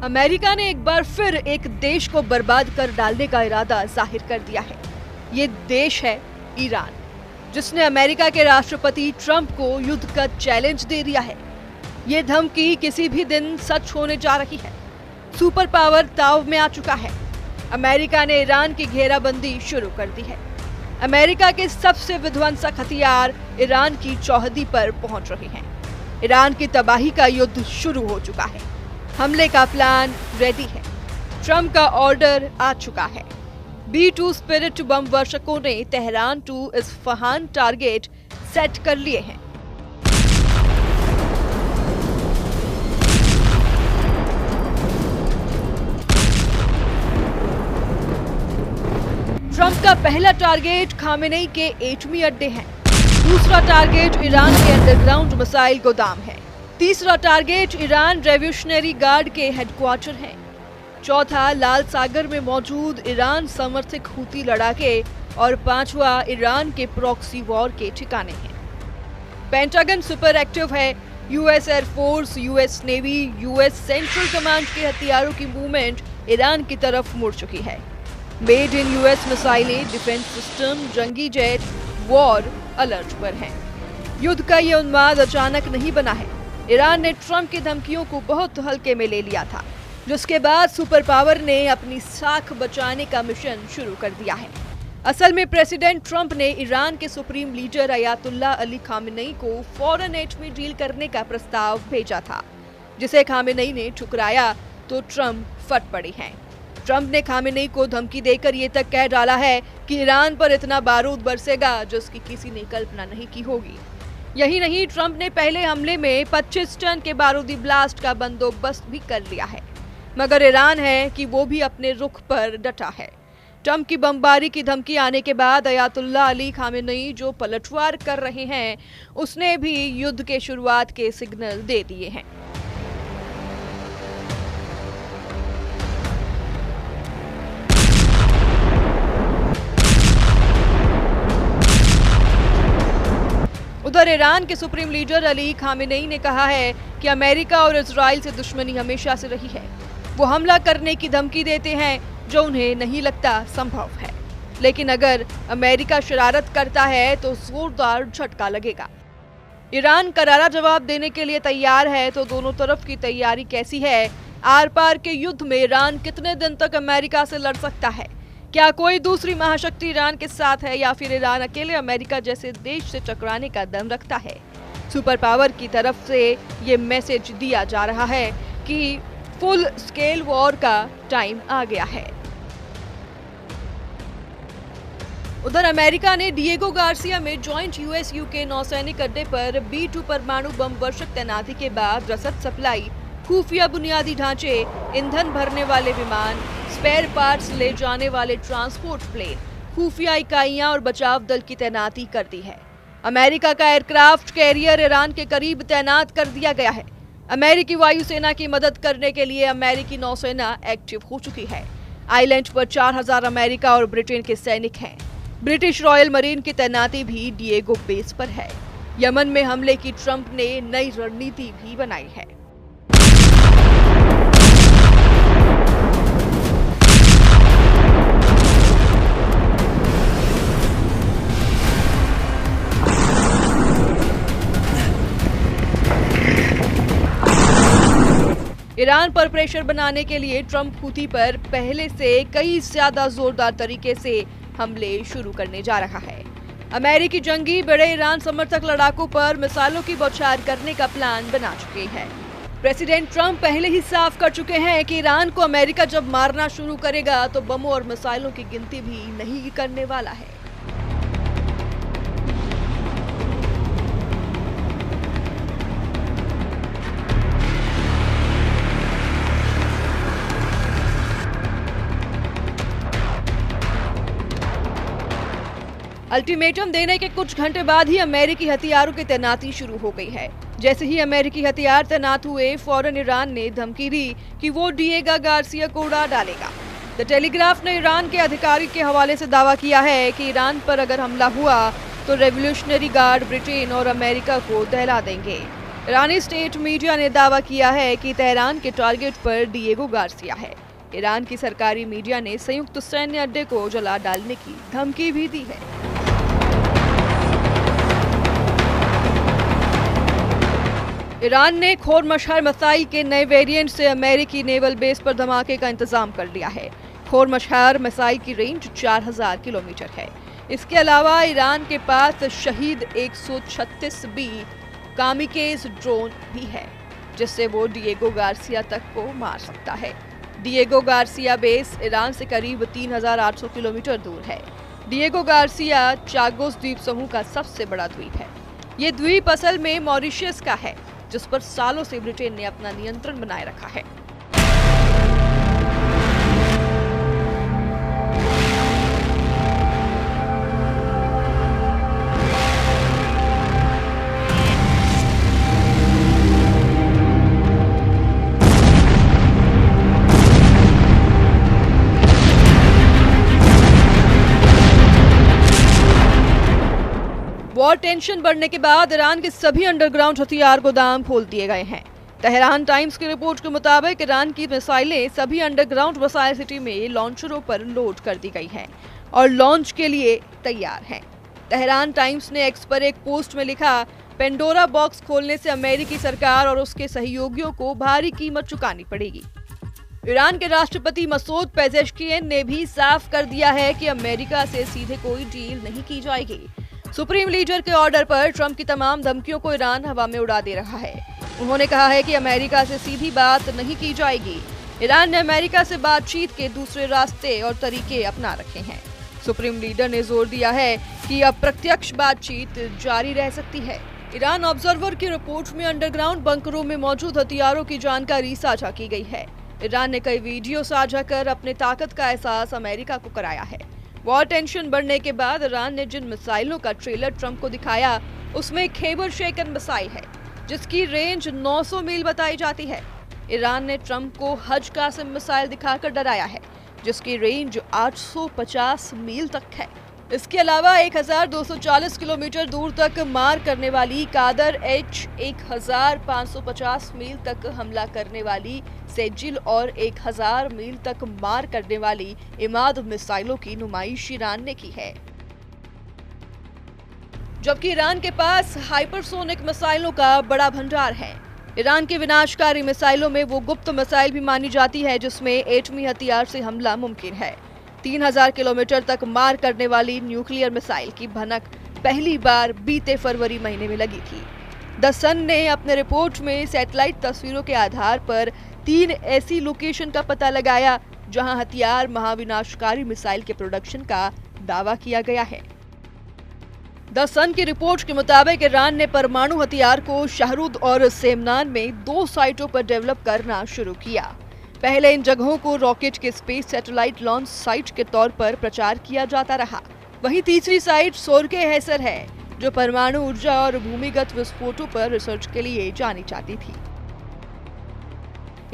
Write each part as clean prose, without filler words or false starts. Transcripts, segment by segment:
America ने एक बार फिर एक देश को बर्बाद कर डालने का इरादा जाहिर कर दिया है। ये देश है ईरान, जिसने अमेरिका के राष्ट्रपति ट्रंप को युद्ध का चैलेंज दे दिया है। ये धमकी किसी भी दिन सच होने जा रही है। सुपर पावर ताव में आ चुका है। अमेरिका ने ईरान की घेराबंदी शुरू कर दी है। अमेरिका के सबसे विध्वंसक हथियार ईरान की चौहदी पर पहुंच रहे हैं। ईरान की तबाही का युद्ध शुरू हो चुका है। हमले का प्लान रेडी है। ट्रंप का ऑर्डर आ चुका है। B-2 स्पिरिट बम वर्षकों ने Tehran to Isfahan target set कर लिए हैं। ट्रंप का पहला टारगेट खामेनेई के एटमी अड्डे हैं। दूसरा टारगेट ईरान के अंडरग्राउंड मिसाइल गोदाम है। तीसरा टारगेट ईरान रेवोल्यूशनरी गार्ड के हेडक्वार्टर है। चौथा लाल सागर में मौजूद ईरान समर्थित हूती लड़ाके और पांचवा ईरान के प्रॉक्सी वॉर के ठिकाने हैं। पेंटागन सुपर एक्टिव है। US air force, US navy, US central command के हथियारों की मूवमेंट ईरान की तरफ मुड़ चुकी है। मेड इन यूएस मिसाइलें, डिफेंस सिस्टम, जंगी जेट वॉर अलर्ट पर हैं। युद्ध का ये उन्माद अचानक नहीं बना है। ईरान ने ट्रंप की धमकियों को बहुत हल्के में ले लिया था, जिसके बाद सुपर पावर ने अपनी साख बचाने का मिशन शुरू कर दिया है। असल में प्रेसिडेंट ट्रंप ने ईरान के supreme leader Ayatollah Ali Khamenei को फौरन एटमी डील करने का प्रस्ताव भेजा था, जिसे खामेनेई ने ठुकराया तो ट्रंप फट पड़े हैं। ट्रंप ने खामेनेई को धमकी देकर ये तक कह डाला है कि ईरान पर इतना बारूद बरसेगा जिसकी किसी ने कल्पना नहीं की होगी। यही नहीं, ट्रंप ने पहले हमले में 25 टन के बारूदी ब्लास्ट का बंदोबस्त भी कर लिया है, मगर ईरान है कि वो भी अपने रुख पर डटा है। ट्रंप की बमबारी की धमकी आने के बाद अयातुल्लाह अली खामेनेई जो पलटवार कर रहे हैं, उसने भी युद्ध के शुरुआत के सिग्नल दे दिए हैं। उधर ईरान के सुप्रीम लीडर अली खामेनेई ने कहा है कि अमेरिका और इजराइल से दुश्मनी हमेशा से रही है। वो हमला करने की धमकी देते हैं जो उन्हें नहीं लगता संभव है, लेकिन अगर अमेरिका शरारत करता है तो जोरदार झटका लगेगा। ईरान करारा जवाब देने के लिए तैयार है, तो दोनों तरफ की तैयारी कैसी है? आर पार के युद्ध में ईरान कितने दिन तक अमेरिका से लड़ सकता है? क्या कोई दूसरी महाशक्ति ईरान के साथ है या फिर ईरान अकेले अमेरिका जैसे देश से टकराने का दम रखता है? सुपर पावर की तरफ से ये मैसेज दिया जा रहा है कि फुल स्केल वॉर का टाइम आ गया है। उधर अमेरिका ने डिएगो गार्सिया में जॉइंट यूएस यूके नौसैनिक अड्डे पर B-2 परमाणु बम वर्षक तैनाती के बाद रसद सप्लाई, खुफिया बुनियादी ढांचे, ईंधन भरने वाले विमान, स्पेयर पार्ट्स ले जाने वाले ट्रांसपोर्ट प्लेन, खुफिया इकाइयां और बचाव दल की तैनाती कर दी है। अमेरिका का एयरक्राफ्ट कैरियर ईरान के करीब तैनात कर दिया गया है। अमेरिकी वायुसेना की मदद करने के लिए अमेरिकी नौसेना एक्टिव हो चुकी है। आइलैंड पर 4000 अमेरिका और ब्रिटेन के सैनिक हैं। ब्रिटिश रॉयल मरीन की तैनाती भी डिएगो बेस पर है। यमन में हमले की ट्रंप ने नई रणनीति भी बनाई है। ईरान पर प्रेशर बनाने के लिए ट्रंप हूती पर पहले से कई ज्यादा जोरदार तरीके से हमले शुरू करने जा रहा है। अमेरिकी जंगी बड़े ईरान समर्थक लड़ाकों पर मिसाइलों की बौछार करने का प्लान बना चुके हैं। प्रेसिडेंट ट्रंप पहले ही साफ कर चुके हैं कि ईरान को अमेरिका जब मारना शुरू करेगा तो बमों और मिसाइलों की गिनती भी नहीं करने वाला है। अल्टीमेटम देने के कुछ घंटे बाद ही अमेरिकी हथियारों की तैनाती शुरू हो गई है। जैसे ही अमेरिकी हथियार तैनात हुए, फौरन ईरान ने धमकी दी कि वो डिएगो गार्सिया को उड़ा डालेगा। द टेलीग्राफ ने ईरान के अधिकारी के हवाले से दावा किया है कि ईरान पर अगर हमला हुआ तो रेवोल्यूशनरी गार्ड ब्रिटेन और अमेरिका को दहला देंगे। ईरानी स्टेट मीडिया ने दावा किया है कि तेहरान के टारगेट पर डिएगो गार्सिया है। ईरान की सरकारी मीडिया ने संयुक्त सैन्य अड्डे को जला डालने की धमकी भी दी है। ईरान ने खोरमशहर मिसाइल के नए वेरिएंट से अमेरिकी नेवल बेस पर धमाके का इंतजाम कर लिया है। खोरमशहर मिसाइल की रेंज 4000 किलोमीटर है। इसके अलावा ईरान के पास शहीद 136B कामिकेज ड्रोन भी है, जिससे वो डिएगो गार्सिया तक को मार सकता है। डिएगो गार्सिया बेस ईरान से करीब 3800 किलोमीटर दूर है। डिएगो गार्सिया चागोस द्वीप समूह का सबसे बड़ा द्वीप है। ये द्वीप असल में मॉरिशस का है, जिस पर सालों से ब्रिटेन ने अपना नियंत्रण बनाए रखा है। वॉर टेंशन बढ़ने के बाद ईरान के सभी अंडरग्राउंड हथियार गोदाम खोल दिए गए हैं। तेहरान टाइम्स की रिपोर्ट के मुताबिक ईरान की मिसाइलें सभी अंडरग्राउंड मिसाइल सिटी में लॉन्चरों पर लोड कर दी गई हैं और लॉन्च के लिए तैयार हैं। तेहरान टाइम्स ने एक्स पर एक पोस्ट में लिखा, पेंडोरा बॉक्स खोलने से अमेरिकी सरकार और उसके सहयोगियों को भारी कीमत चुकानी पड़ेगी। ईरान के राष्ट्रपति मसूद पेजेश्कियन ने भी साफ कर दिया है कि अमेरिका से सीधे कोई डील नहीं की जाएगी। सुप्रीम लीडर के ऑर्डर पर ट्रंप की तमाम धमकियों को ईरान हवा में उड़ा दे रहा है। उन्होंने कहा है कि अमेरिका से सीधी बात नहीं की जाएगी। ईरान ने अमेरिका से बातचीत के दूसरे रास्ते और तरीके अपना रखे हैं। सुप्रीम लीडर ने जोर दिया है कि अप्रत्यक्ष बातचीत जारी रह सकती है। ईरान ऑब्जर्वर की रिपोर्ट में अंडरग्राउंड बंकरों में मौजूद हथियारों की जानकारी साझा की गई है। ईरान ने कई वीडियो साझा कर अपने ताकत का एहसास अमेरिका को कराया है। वॉर टेंशन बढ़ने के बाद ईरान ने जिन मिसाइलों का ट्रेलर ट्रंप को दिखाया, उसमें खैबर शेकन मिसाइल है, जिसकी रेंज 900 मील बताई जाती है। ईरान ने ट्रंप को हज कासिम मिसाइल दिखाकर डराया है, जिसकी रेंज 850 मील तक है। इसके अलावा 1240 किलोमीटर दूर तक मार करने वाली कादर H-1550 मील तक हमला करने वाली सेजिल और 1000 मील तक मार करने वाली इमाद मिसाइलों की नुमाइश ईरान ने की है। जबकि ईरान के पास हाइपरसोनिक मिसाइलों का बड़ा भंडार है। ईरान की विनाशकारी मिसाइलों में वो गुप्त मिसाइल भी मानी जाती है, जिसमें एटमी हथियार से हमला मुमकिन है। 3000 किलोमीटर तक मार करने वाली न्यूक्लियर मिसाइल की भनक पहली बार बीते फरवरी महीने में लगी थी। द सन ने अपने रिपोर्ट में सैटेलाइट तस्वीरों के आधार पर 3 ऐसी लोकेशन का पता लगाया जहां हथियार महाविनाशकारी मिसाइल के प्रोडक्शन का दावा किया गया है। द सन की रिपोर्ट के मुताबिक ईरान ने परमाणु हथियार को शाहरुद और सेमनान में 2 साइटों पर डेवलप करना शुरू किया। पहले इन जगहों को रॉकेट के स्पेस सैटेलाइट लॉन्च साइट के तौर पर प्रचार किया जाता रहा। वहीं तीसरी साइट सोरके हैसर है, जो परमाणु ऊर्जा और भूमिगत विस्फोटों पर रिसर्च के लिए जानी जाती थी।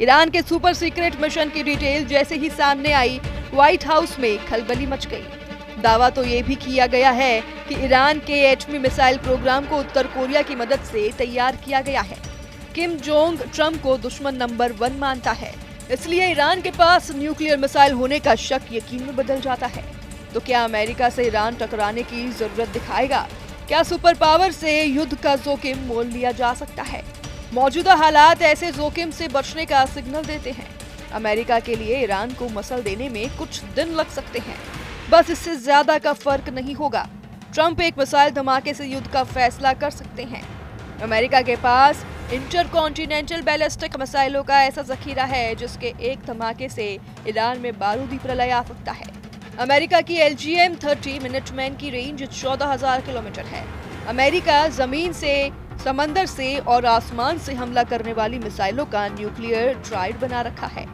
ईरान के सुपर सीक्रेट मिशन की डिटेल जैसे ही सामने आई, व्हाइट हाउस में खलबली मच गई। दावा तो ये भी किया गया है कि ईरान के एटमी मिसाइल प्रोग्राम को उत्तर कोरिया की मदद से तैयार किया गया है। किम जोंग ट्रंप को दुश्मन नंबर 1 मानता है, इसलिए ईरान के पास न्यूक्लियर मिसाइल होने का शक यकीन में बदल जाता है। तो क्या अमेरिका से ईरान टकराने की जरूरत दिखाएगा? क्या सुपर पावर से युद्ध का जोखिम मोल लिया जा सकता है? मौजूदा हालात ऐसे जोखिम से बचने का सिग्नल देते हैं। अमेरिका के लिए ईरान को मसल देने में कुछ दिन लग सकते हैं, बस इससे ज्यादा का फर्क नहीं होगा। ट्रंप एक मिसाइल धमाके से युद्ध का फैसला कर सकते हैं। अमेरिका के पास इंटरकॉन्टिनेंटल बैलिस्टिक मिसाइलों का ऐसा जखीरा है, जिसके एक धमाके से ईरान में बारूदी प्रलय आ सकता है। अमेरिका की LGM-30 मिनटमैन की रेंज 14,000 किलोमीटर है। अमेरिका जमीन से, समंदर से और आसमान से हमला करने वाली मिसाइलों का न्यूक्लियर ट्राइड बना रखा है।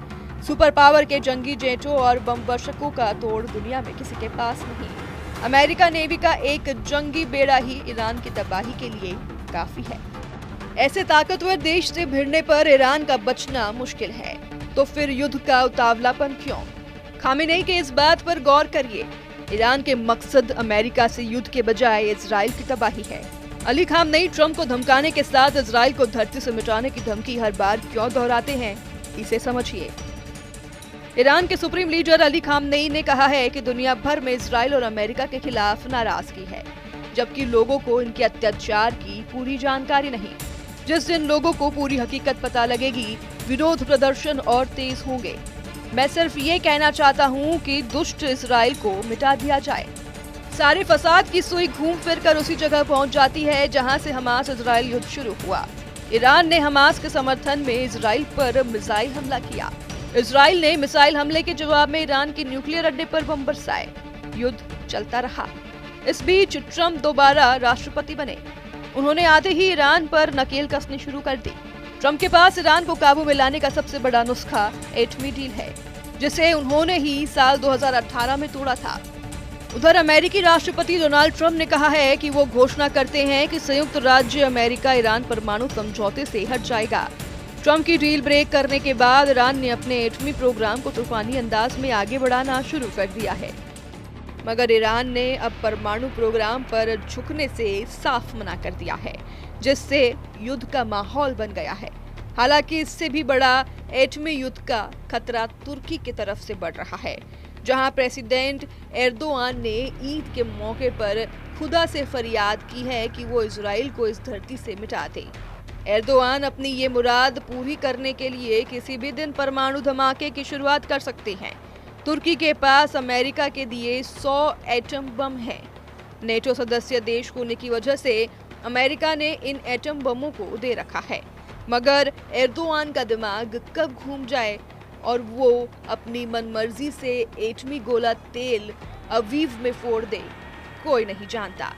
सुपर पावर के जंगी जेटों और बम वर्षकों का तोड़ दुनिया में किसी के पास नहीं। अमेरिका नेवी का एक जंगी बेड़ा ही ईरान की तबाही के लिए काफी है। ऐसे ताकतवर देश से भिड़ने पर ईरान का बचना मुश्किल है, तो फिर युद्ध का उतावलापन क्यों? खामेनेई के इस बात पर गौर करिए। ईरान के मकसद अमेरिका से युद्ध के बजाय इजराइल की तबाही है। अली खामनेई ट्रंप को धमकाने के साथ इजराइल को धरती से मिटाने की धमकी हर बार क्यों दोहराते हैं, इसे समझिए। ईरान के सुप्रीम लीडर अली खामनेई ने कहा है कि दुनिया भर में इजराइल और अमेरिका के खिलाफ नाराजगी है, जबकि लोगों को इनके अत्याचार की पूरी जानकारी नहीं। जिस दिन लोगों को पूरी हकीकत पता लगेगी, विरोध प्रदर्शन और तेज होंगे। मैं सिर्फ ये कहना चाहता हूँ कि दुष्ट इजराइल को मिटा दिया जाए। सारे फसाद की सुई घूम फिर कर उसी जगह पहुंच जाती है जहां से हमास इजराइल युद्ध शुरू हुआ। ईरान ने हमास के समर्थन में इजराइल पर मिसाइल हमला किया। इजराइल ने मिसाइल हमले के जवाब में ईरान के न्यूक्लियर अड्डे पर बम बरसाए। युद्ध चलता रहा। इस बीच ट्रंप दोबारा राष्ट्रपति बने। उन्होंने आते ही ईरान पर नकेल कसनी शुरू कर दी। ट्रंप के पास ईरान को काबू में लाने का सबसे बड़ा नुस्खा एटमी डील है, जिसे उन्होंने ही साल 2018 में तोड़ा था। उधर अमेरिकी राष्ट्रपति डोनाल्ड ट्रंप ने कहा है कि वो घोषणा करते हैं कि संयुक्त राज्य अमेरिका ईरान परमाणु समझौते से हट जाएगा। ट्रंप की डील ब्रेक करने के बाद ईरान ने अपने एटमी प्रोग्राम को तूफानी अंदाज में आगे बढ़ाना शुरू कर दिया है, मगर ईरान ने अब परमाणु प्रोग्राम पर झुकने से साफ मना कर दिया है, जिससे युद्ध का माहौल बन गया है। हालांकि इससे भी बड़ा एटमी युद्ध का खतरा तुर्की की तरफ से बढ़ रहा है, जहां प्रेसिडेंट एर्दोआन ने ईद के मौके पर खुदा से फरियाद की है कि वो इजराइल को इस धरती से मिटा दे। एर्दोआन अपनी ये मुराद पूरी करने के लिए किसी भी दिन परमाणु धमाके की शुरुआत कर सकते हैं। तुर्की के पास अमेरिका के दिए 100 एटम बम हैं। नेटो सदस्य देश होने की वजह से अमेरिका ने इन एटम बमों को दे रखा है, मगर एर्दोआन का दिमाग कब घूम जाए और वो अपनी मनमर्जी से एटमी गोला तेल अवीव में फोड़ दे, कोई नहीं जानता।